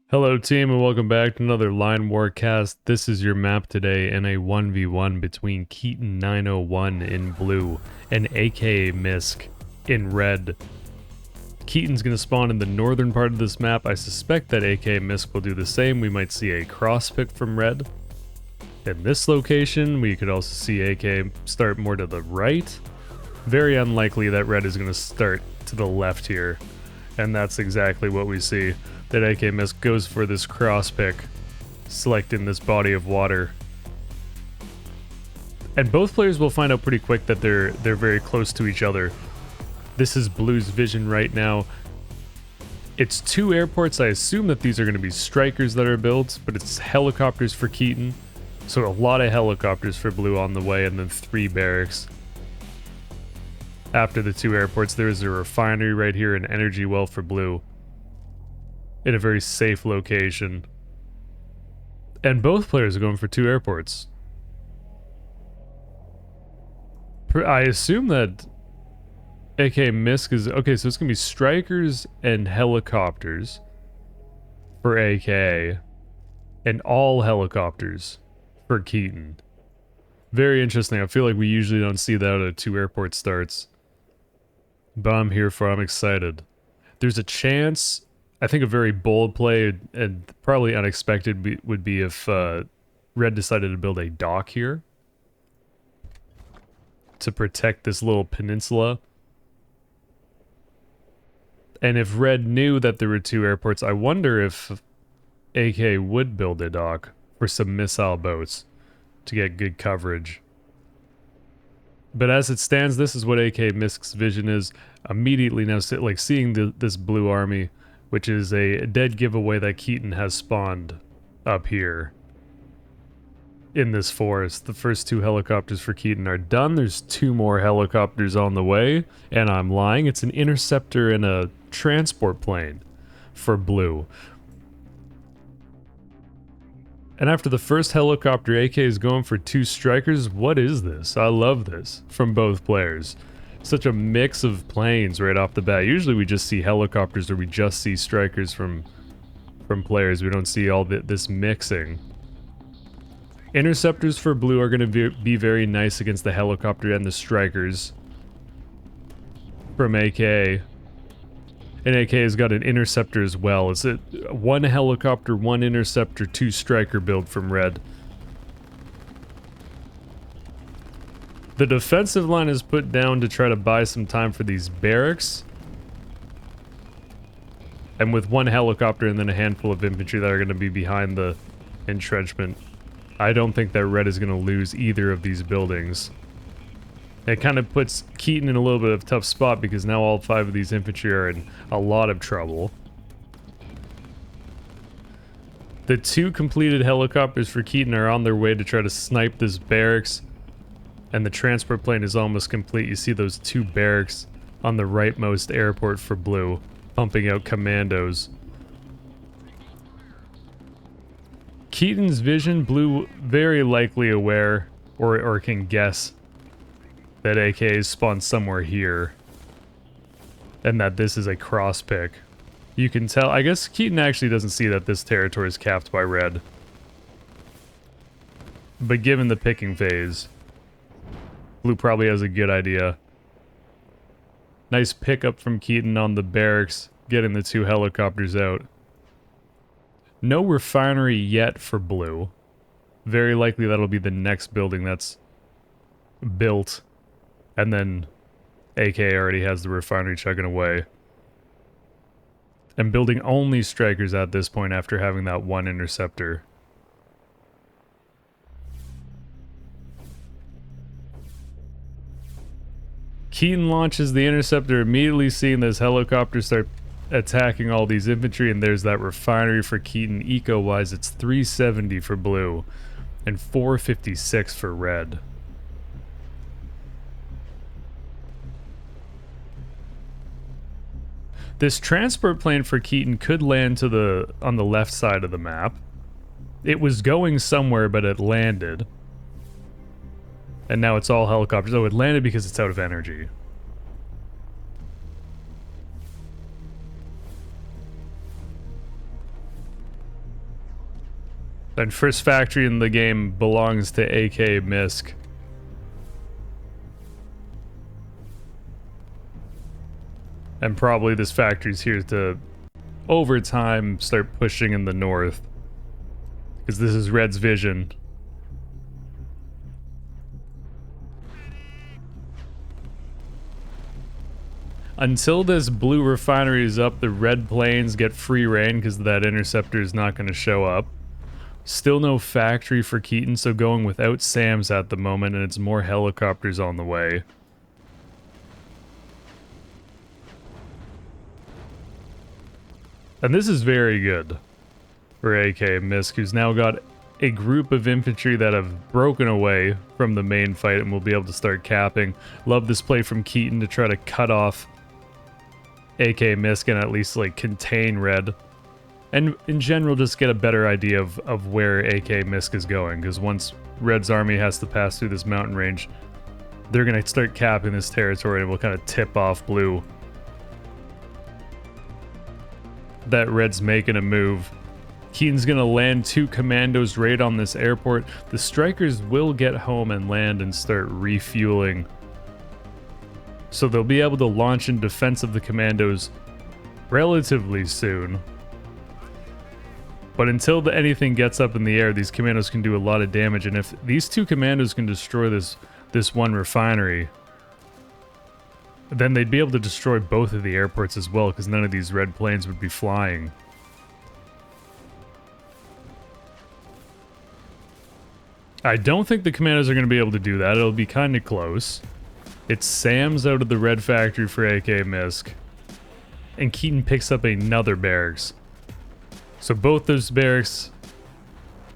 Hello team and welcome back to another Line Warcast. This is your map today in a 1v1 between Keaton 901 in blue and aka Misk in red. Keaton's going to spawn in the northern part of this map. I suspect that aka Misk will do the same. We might see a cross pick from red. In this location, we could also see aka start more to the right. Very unlikely that red is going to start to the left here. And that's exactly what we see. That AK Misk goes for this cross pick, selecting this body of water. And both players will find out pretty quick that they're very close to each other. This is Blue's vision right now. It's two airports. I assume that these are going to be strikers that are built, but it's helicopters for Keaton. So a lot of helicopters for Blue on the way, and then 3 barracks. After the 2 airports, there is a refinery right here, an energy well for Blue. In a very safe location. And both players are going for 2 airports. I assume that AK Misk is... Okay, so it's going to be strikers and helicopters for AK. And all helicopters for Keaton. Very interesting. I feel like we usually don't see that at 2 airport starts. But I'm here for it. I'm excited. There's a chance... I think a very bold play and probably unexpected would be if Red decided to build a dock here to protect this little peninsula. And if Red knew that there were 2 airports, I wonder if AK would build a dock for some missile boats to get good coverage. But as it stands, this is what AK Misk's vision is. Immediately now, like seeing this blue army, which is a dead giveaway that Keaton has spawned up here in this forest. The first 2 helicopters for Keaton are done. There's 2 more helicopters on the way, and I'm lying. It's an interceptor and a transport plane for Blue. And after the first helicopter, AK is going for 2 strikers. What is this? I love this from both players. Such a mix of planes right off the bat. Usually we just see helicopters or we just see strikers from players. We don't see all this mixing. Interceptors for Blue are going to be very nice against the helicopter and the strikers from AK. And AK has got an interceptor as well. It's a 1 helicopter, 1 interceptor, 2 striker build from Red. The defensive line is put down to try to buy some time for these barracks. And with 1 helicopter and then a handful of infantry that are going to be behind the entrenchment, I don't think that Red is going to lose either of these buildings. It kind of puts Keaton in a little bit of a tough spot because now all 5 of these infantry are in a lot of trouble. The 2 completed helicopters for Keaton are on their way to try to snipe this barracks. And the transport plane is almost complete. You see those 2 barracks on the rightmost airport for Blue, pumping out commandos. Keaton's vision, Blue very likely aware, or can guess, that AK is spawned somewhere here. And that this is a cross pick. You can tell, I guess Keaton actually doesn't see that this territory is capped by Red. But given the picking phase, Blue probably has a good idea. Nice pickup from Keaton on the barracks, getting the 2 helicopters out. No refinery yet for Blue. Very likely that'll be the next building that's built. And then AK already has the refinery chugging away. And building only strikers at this point after having that 1 interceptor. Keaton launches the interceptor, immediately seeing this helicopter start attacking all these infantry, and there's that refinery for Keaton. Eco-wise, it's 370 for Blue and 456 for Red. This transport plane for Keaton could land to on the left side of the map. It was going somewhere, but it landed. And now it's all helicopters. Oh, it landed because it's out of energy. And first factory in the game belongs to AK Misk. And probably this factory's here to, over time, start pushing in the north. Because this is Red's vision. Until this blue refinery is up, the red planes get free reign because that interceptor is not going to show up. Still no factory for Keaton, so going without SAMs at the moment, and it's more helicopters on the way. And this is very good for AK Misk, who's now got a group of infantry that have broken away from the main fight and will be able to start capping. Love this play from Keaton to try to cut off AK Misk and at least like contain Red. And in general just get a better idea of where AK Misk is going, because once Red's army has to pass through this mountain range, they're going to start capping this territory and will kind of tip off Blue that Red's making a move. Keaton's gonna land 2 commandos right on this airport. The strikers will get home and land and start refueling. So they'll be able to launch in defense of the commandos relatively soon. But until anything gets up in the air, these commandos can do a lot of damage. And if these 2 commandos can destroy this one refinery, then they'd be able to destroy both of the airports as well, because none of these red planes would be flying. I don't think the commandos are going to be able to do that. It'll be kind of close. It's Sam's out of the red factory for AK Misk. And Keaton picks up another barracks. So both those barracks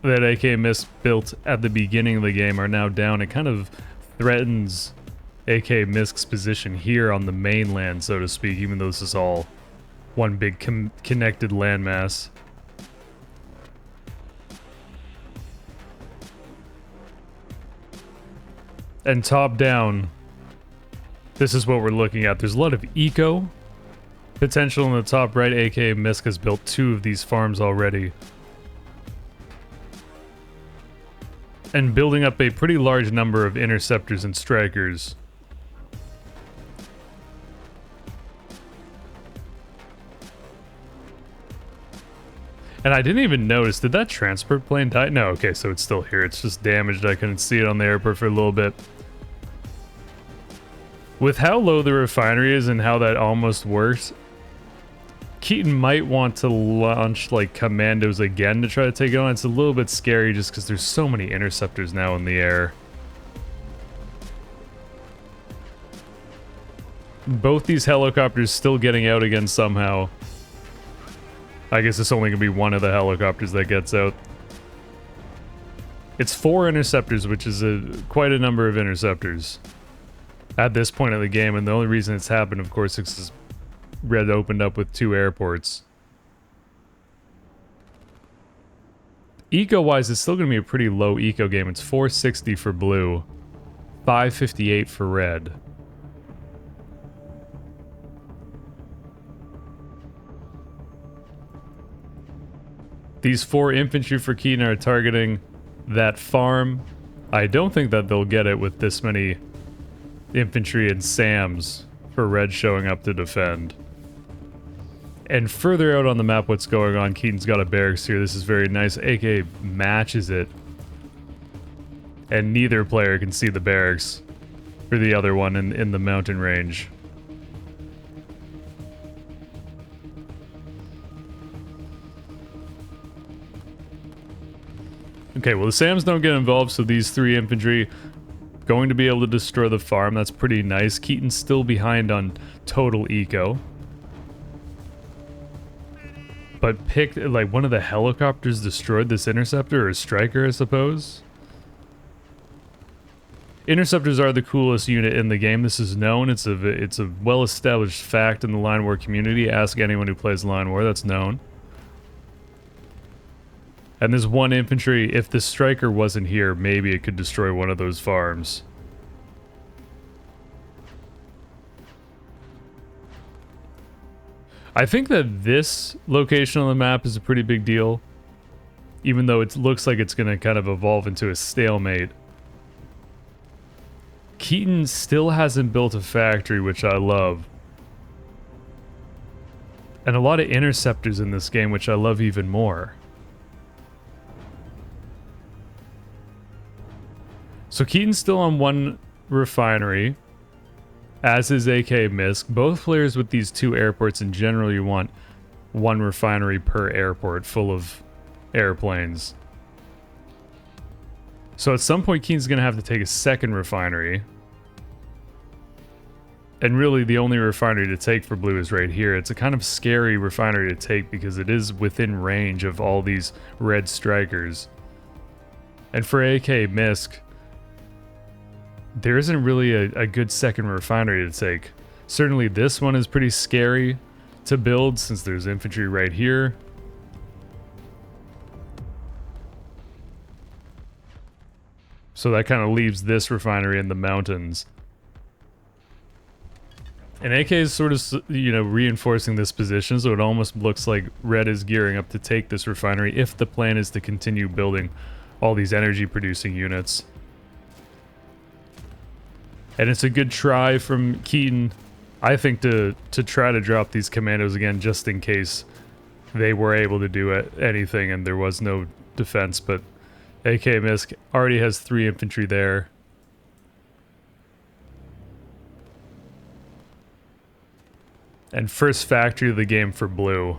that AK Misk built at the beginning of the game are now down. It kind of threatens AK Misk's position here on the mainland, so to speak, even though this is all one big connected landmass. And top down, this is what we're looking at. There's a lot of eco potential in the top right. AK Misk has built 2 of these farms already. And building up a pretty large number of interceptors and strikers. And I didn't even notice, did that transport plane die? No, okay, so it's still here. It's just damaged. I couldn't see it on the airport for a little bit. With how low the refinery is and how that almost works, Keaton might want to launch like commandos again to try to take it on. It's a little bit scary just because there's so many interceptors now in the air. Both these helicopters still getting out again somehow. I guess it's only going to be one of the helicopters that gets out. It's 4 interceptors, which is quite a number of interceptors at this point of the game, and the only reason it's happened, of course, is because Red opened up with 2 airports. Eco-wise, it's still going to be a pretty low eco game. It's 460 for Blue, 558 for Red. These 4 infantry for Keaton are targeting that farm. I don't think that they'll get it with this many infantry and SAMs for Red showing up to defend. And further out on the map, what's going on? Keaton's got a barracks here. This is very nice. AK matches it. And neither player can see the barracks for the other one in the mountain range. Okay, well the SAMs don't get involved, so these 3 infantry going to be able to destroy the farm. That's pretty nice. Keaton's still behind on total eco. But picked, like, one of the helicopters destroyed this interceptor, or striker, I suppose? Interceptors are the coolest unit in the game. This is known. It's a well-established fact in the Line War community. Ask anyone who plays Line War, that's known. And this 1 infantry, if the striker wasn't here, maybe it could destroy one of those farms. I think that this location on the map is a pretty big deal. even though it looks like it's going to kind of evolve into a stalemate. Keaton still hasn't built a factory, which I love. And a lot of interceptors in this game, which I love even more. So Keaton's still on one refinery, as is AK Misk. Both players with these two airports, in general, you want one refinery per airport full of airplanes. So at some point, Keaton's going to have to take a second refinery. And really, the only refinery to take for blue is right here. It's a kind of scary refinery to take because it is within range of all these red strikers. And for AK Misk, there isn't really a good second refinery to take. Certainly this one is pretty scary to build since there's infantry right here. So that kind of leaves this refinery in the mountains. And AK is sort of, you know, reinforcing this position, so it almost looks like Red is gearing up to take this refinery if the plan is to continue building all these energy producing units. And it's a good try from Keaton, I think, to try to drop these commandos again just in case they were able to do anything and there was no defense. But AK Misk already has 3 infantry there. And first factory of the game for blue.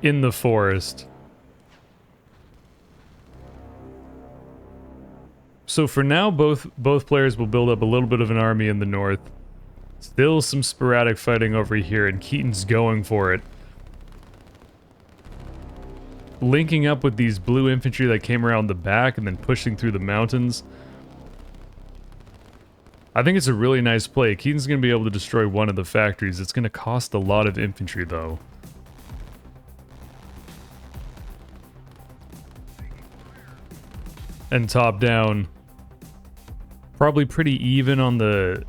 In the forest. So for now, both players will build up a little bit of an army in the north. Still some sporadic fighting over here, and Keaton's going for it. Linking up with these blue infantry that came around the back and then pushing through the mountains. I think it's a really nice play. Keaton's going to be able to destroy one of the factories. It's going to cost a lot of infantry, though. And top down, probably pretty even on the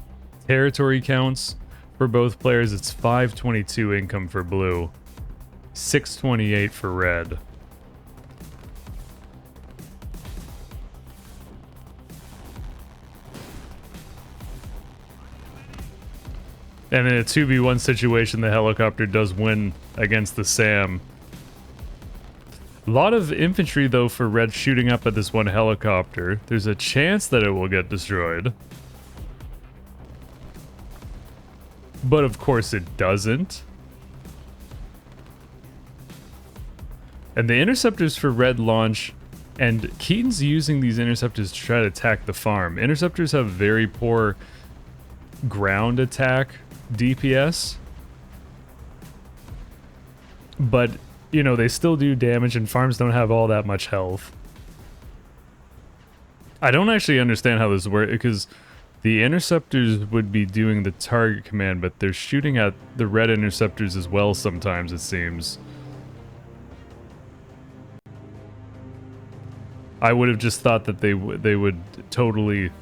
territory counts for both players. It's 522 income for blue, 628 for red. And in a 2v1 situation, the helicopter does win against the SAM. A lot of infantry, though, for red shooting up at this one helicopter. There's a chance that it will get destroyed. But of course it doesn't. And the interceptors for red launch, and Keaton's using these interceptors to try to attack the farm. Interceptors have very poor ground attack DPS, but you know, they still do damage, and farms don't have all that much health. I don't actually understand how this works, because the interceptors would be doing the target command, but they're shooting at the red interceptors as well sometimes, it seems. I would have just thought that they would totally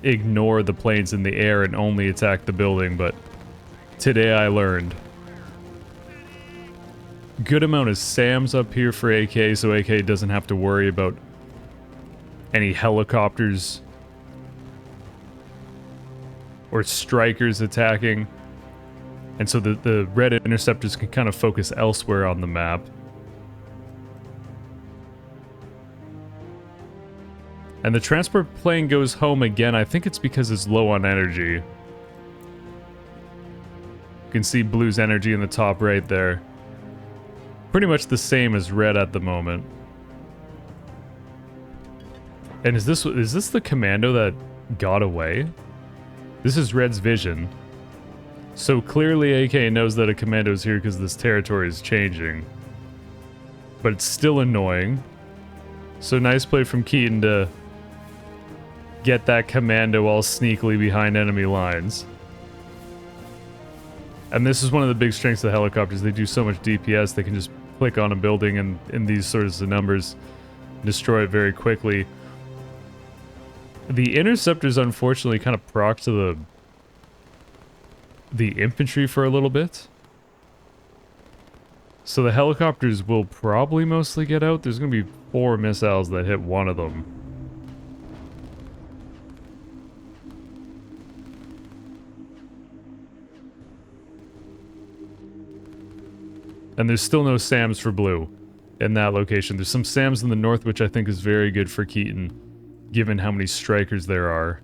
ignore the planes in the air and only attack the building, but today I learned. Good amount of SAMs up here for AK, so AK doesn't have to worry about any helicopters or strikers attacking. And so the red interceptors can kind of focus elsewhere on the map. And the transport plane goes home again. I think it's because it's low on energy. You can see blue's energy in the top right there. Pretty much the same as red at the moment. And is this the commando that got away? This is red's vision. So clearly AK knows that a commando is here because this territory is changing. But it's still annoying. So nice play from Keaton to get that commando all sneakily behind enemy lines. And this is one of the big strengths of the helicopters. They do so much DPS, they can just click on a building and in these sorts of numbers destroy it very quickly. The interceptors unfortunately kind of proc to the infantry for a little bit. So the helicopters will probably mostly get out. There's going to be 4 missiles that hit one of them. And there's still no SAMs for blue in that location. There's some SAMs in the north, which I think is very good for Keaton, given how many strikers there are.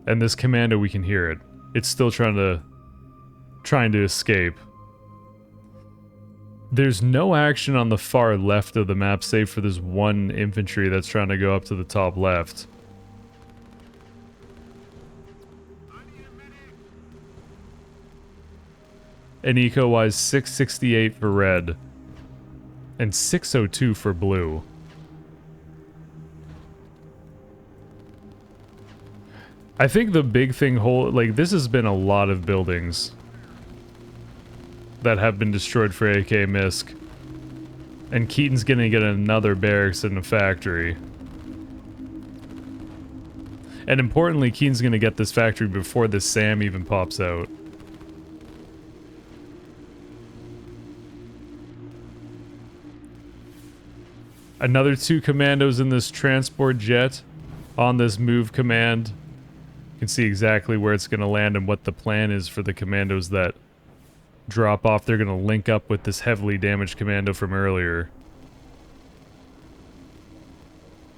And this commando, we can hear it. It's still trying to escape. There's no action on the far left of the map, save for this one infantry that's trying to go up to the top left. And eco-wise, 668 for red. And 602 for blue. I think the big thing like, this has been a lot of buildings that have been destroyed for AK Misk. And Keaton's gonna get another barracks in a factory. And importantly, Keaton's gonna get this factory before this SAM even pops out. Another 2 commandos in this transport jet on this move command. You can see exactly where it's going to land and what the plan is for the commandos that drop off. They're going to link up with this heavily damaged commando from earlier.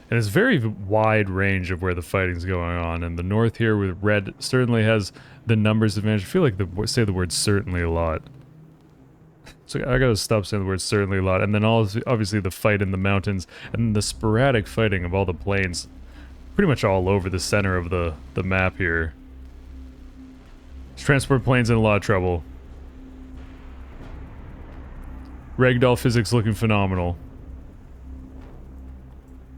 And it's very wide range of where the fighting's going on. And the north here with red certainly has the numbers advantage. I feel like say the word certainly a lot. So I gotta stop saying the word certainly a lot. And then obviously the fight in the mountains and the sporadic fighting of all the planes. Pretty much all over the center of the map here. This transport plane's in a lot of trouble. Ragdoll physics looking phenomenal.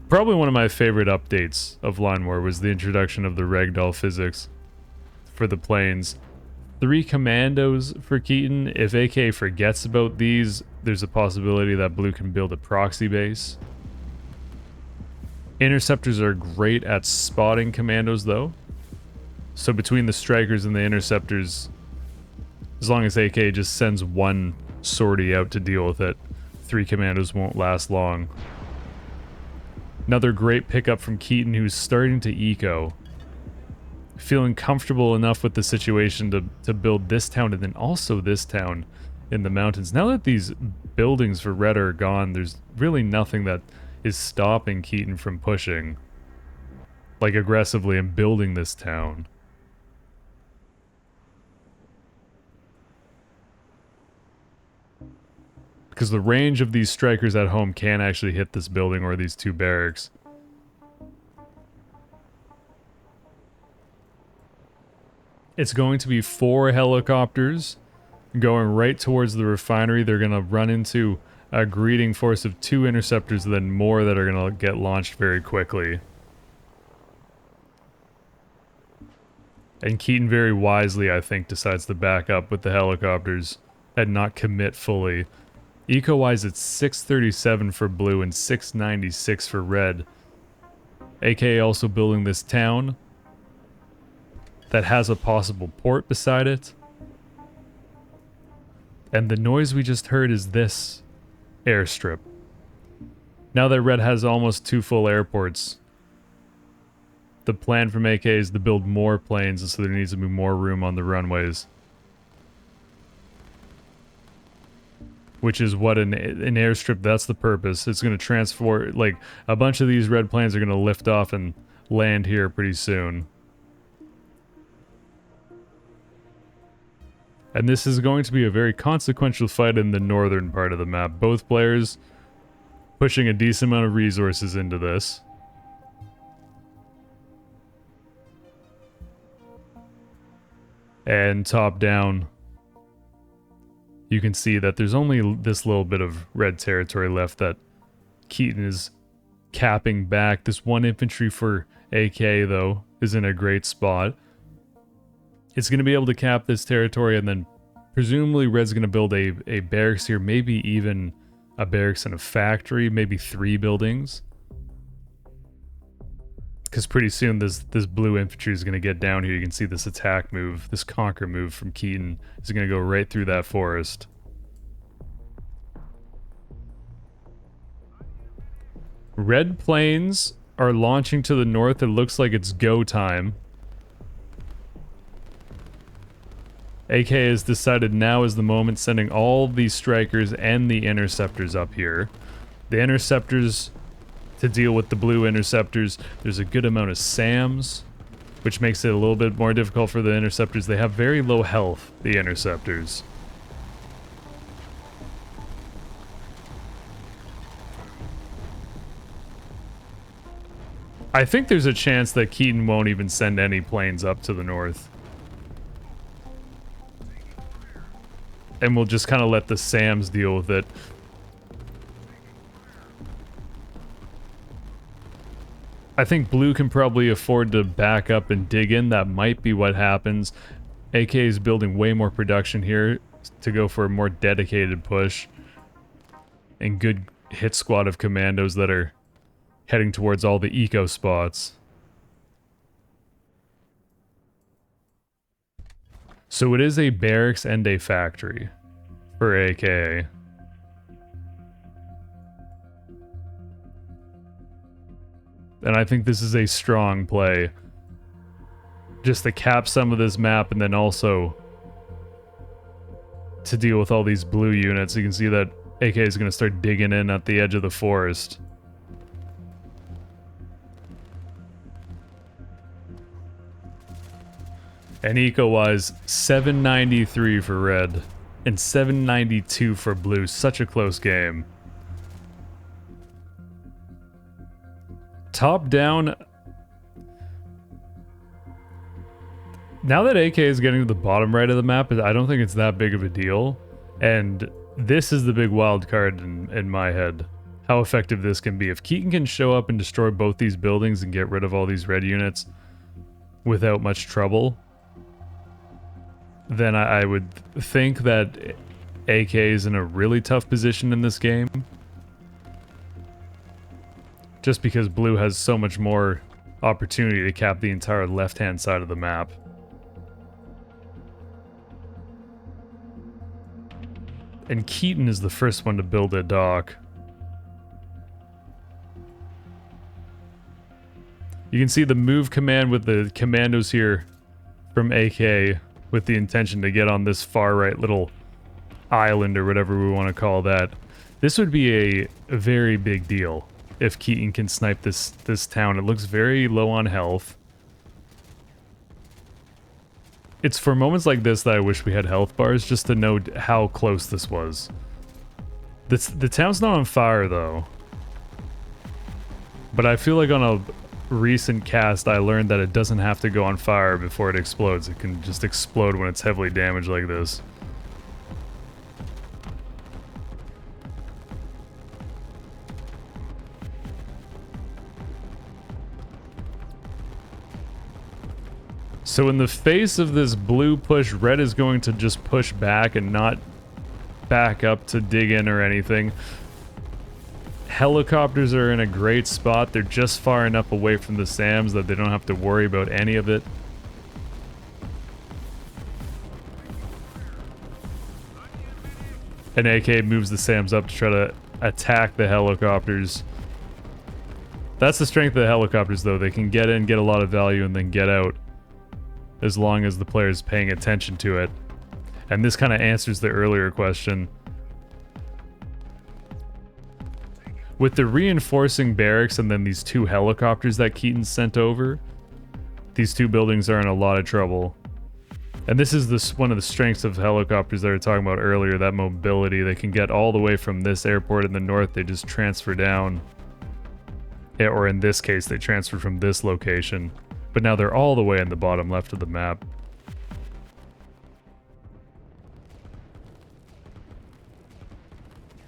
Probably one of my favorite updates of Line War was the introduction of the Ragdoll physics for the planes. 3 commandos for Keaton. If AK forgets about these, there's a possibility that blue can build a proxy base. Interceptors are great at spotting commandos though. So between the strikers and the interceptors, as long as AK just sends 1 sortie out to deal with it, 3 commandos won't last long. Another great pickup from Keaton, who's starting to eco. Feeling comfortable enough with the situation to build this town and then also this town in the mountains. Now that these buildings for red are gone, there's really nothing that is stopping Keaton from pushing, like, aggressively and building this town. Because the range of these strikers at home can actually hit this building or these 2 barracks. It's going to be 4 helicopters going right towards the refinery. They're going to run into a greeting force of 2 interceptors, and then more that are going to get launched very quickly. And Keaton very wisely, I think, decides to back up with the helicopters and not commit fully. Eco-wise, it's 637 for blue and 696 for red. AK also building this town that has a possible port beside it. And the noise we just heard is this airstrip. Now that red has almost 2 full airports, the plan from AK is to build more planes, and so there needs to be more room on the runways. Which is what an airstrip, that's the purpose. It's going to transport, like, a bunch of these red planes are going to lift off and land here pretty soon. And this is going to be a very consequential fight in the northern part of the map. Both players pushing a decent amount of resources into this. And top down, you can see that there's only this little bit of red territory left that Keaton is capping back. This 1 infantry for AK, though, is in a great spot. It's going to be able to cap this territory, and then presumably red's going to build a barracks here, maybe even a barracks and a factory, maybe 3 buildings. Because pretty soon this blue infantry is going to get down here. You can see this attack move, this conquer move from Keaton is going to go right through that forest. Red planes are launching to the north. It looks like it's go time. AK has decided now is the moment, sending all these strikers and the interceptors up here. The interceptors to deal with the blue interceptors. There's a good amount of SAMs, which makes it a little bit more difficult for the interceptors. They have very low health, the interceptors. I think there's a chance that Keaton won't even send any planes up to the north. And we'll just kind of let the SAMs deal with it. I think blue can probably afford to back up and dig in. That might be what happens. AK is building way more production here to go for a more dedicated push. And good hit squad of commandos that are heading towards all the eco spots. So it is a barracks and a factory for AK. And I think this is a strong play. Just to cap some of this map and then also to deal with all these blue units. You can see that AK is going to start digging in at the edge of the forest. And eco-wise, 793 for red and 792 for blue. Such a close game. Top down. Now that AK is getting to the bottom right of the map, I don't think it's that big of a deal. And this is the big wild card in my head. How effective this can be. If Keaton can show up and destroy both these buildings and get rid of all these red units without much trouble, then I would think that AK is in a really tough position in this game. Just because blue has so much more opportunity to cap the entire left-hand side of the map. And Keaton is the first one to build a dock. You can see the move command with the commandos here from AK with the intention to get on this far right little island or whatever we want to call that. This would be a very big deal if Keaton can snipe this town. It looks very low on health. It's for moments like this that I wish we had health bars just to know how close this was. The town's not on fire though. But I feel like on a recent cast I learned that it doesn't have to go on fire before it explodes. It can just explode when it's heavily damaged like this. So in the face of this blue push, red is going to just push back and not back up to dig in or anything. Helicopters are in a great spot. They're just far enough away from the SAMs that they don't have to worry about any of it. And AK moves the SAMs up to try to attack the helicopters. That's the strength of the helicopters though. They can get in, get a lot of value, and then get out, as long as the player is paying attention to it. And this kind of answers the earlier question. With the reinforcing barracks and then these two helicopters that Keaton sent over, these two buildings are in a lot of trouble. And this is one of the strengths of helicopters that I was talking about earlier, that mobility. They can get all the way from this airport in the north, they just transfer down. Or in this case, they transfer from this location. But now they're all the way in the bottom left of the map.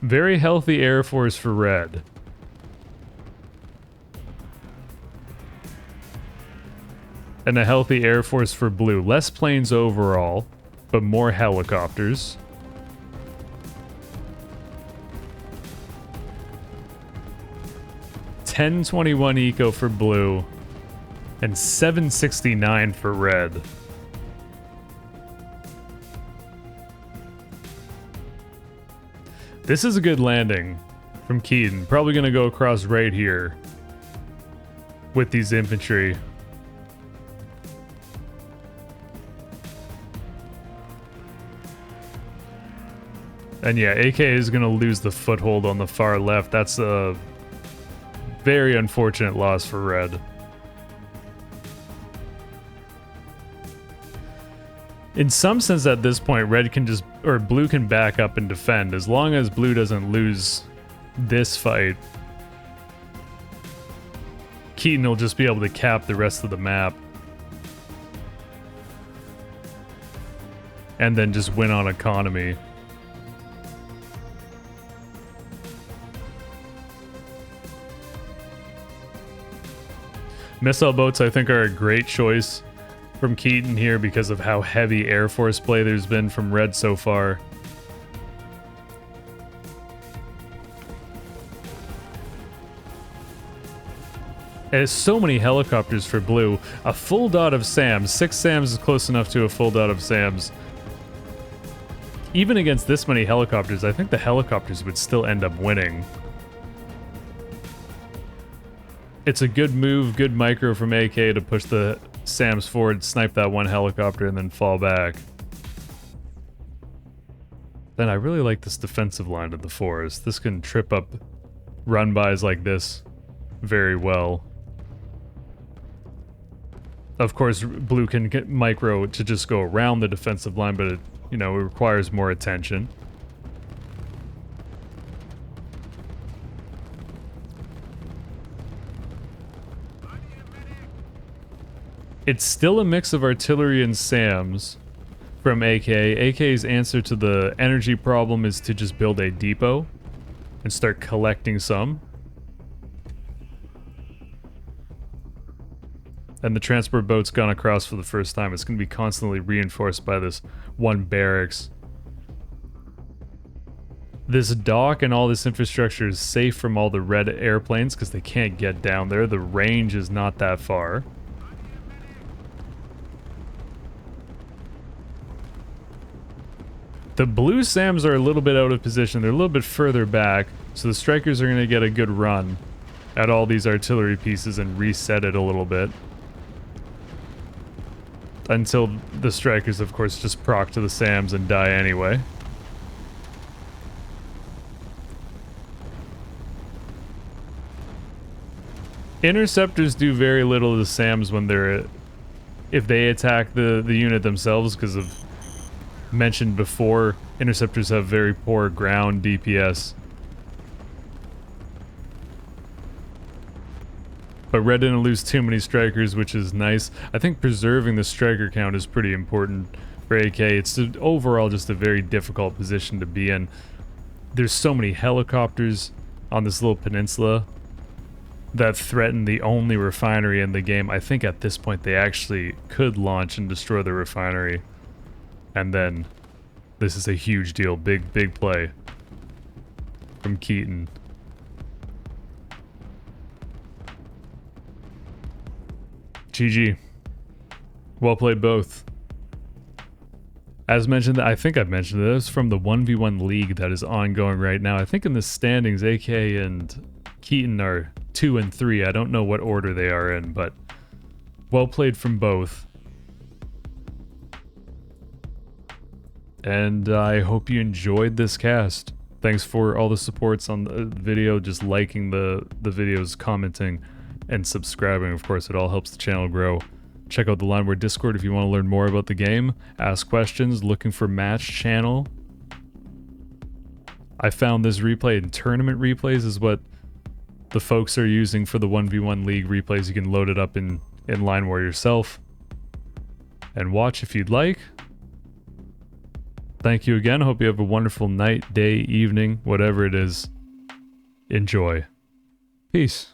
Very healthy Air Force for red. And a healthy Air Force for blue. Less planes overall, but more helicopters. $10.21 eco for blue. And 769 for red. This is a good landing. from Keaton. Probably going to go across right here with these infantry. And yeah, AK is going to lose the foothold on the far left. That's a very unfortunate loss for Red. In some sense, at this point, Red can just, or Blue can back up and defend. As long as Blue doesn't lose this fight, Keaton will just be able to cap the rest of the map. And then just win on economy. Missile boats, I think, are a great choice from Keaton here because of how heavy Air Force play there's been from Red so far. There's so many helicopters for Blue. A full dot of SAMs. 6 SAMs is close enough to a full dot of SAMs. Even against this many helicopters, I think the helicopters would still end up winning. It's a good move, good micro from AK to push the SAMs forward, snipe that one helicopter, and then fall back. Then I really like this defensive line of the forest. This can trip up run-bys like this very well. Of course, Blue can get micro to just go around the defensive line, but it, you know, it requires more attention. It's still a mix of artillery and SAMs from AK. AK's answer to the energy problem is to just build a depot and start collecting some. And the transport boat's gone across for the first time. It's going to be constantly reinforced by this one barracks. This dock and all this infrastructure is safe from all the Red airplanes because they can't get down there. The range is not that far. The Blue SAMs are a little bit out of position. They're a little bit further back, so the Strikers are going to get a good run at all these artillery pieces and reset it a little bit. Until the Strikers, of course, just proc to the SAMs and die anyway. Interceptors do very little to the SAMs when they're... if they attack the unit themselves, because of... mentioned before, interceptors have very poor ground DPS. But Red didn't lose too many Strikers, which is nice. I think preserving the Striker count is pretty important for AK. It's overall just a very difficult position to be in. There's so many helicopters on this little peninsula that threaten the only refinery in the game. I think at this point they actually could launch and destroy the refinery. And then, this is a huge deal. Big play from Keaton. GG. Well played both. As mentioned, I think I've mentioned this from the 1v1 league that is ongoing right now. I think in the standings, AK and Keaton are 2 and 3. I don't know what order they are in, but well played from both. And I hope you enjoyed this cast. Thanks for all the supports on the video, just liking the videos, commenting, and subscribing. Of course, it all helps the channel grow. Check out the Lineware Discord if you want to learn more about the game. Ask questions, looking for match channel. I found this replay in tournament replays is what the folks are using for the 1v1 league replays. You can load it up in Lineware yourself and watch if you'd like. Thank you again. Hope you have a wonderful night, day, evening, whatever it is. Enjoy. Peace.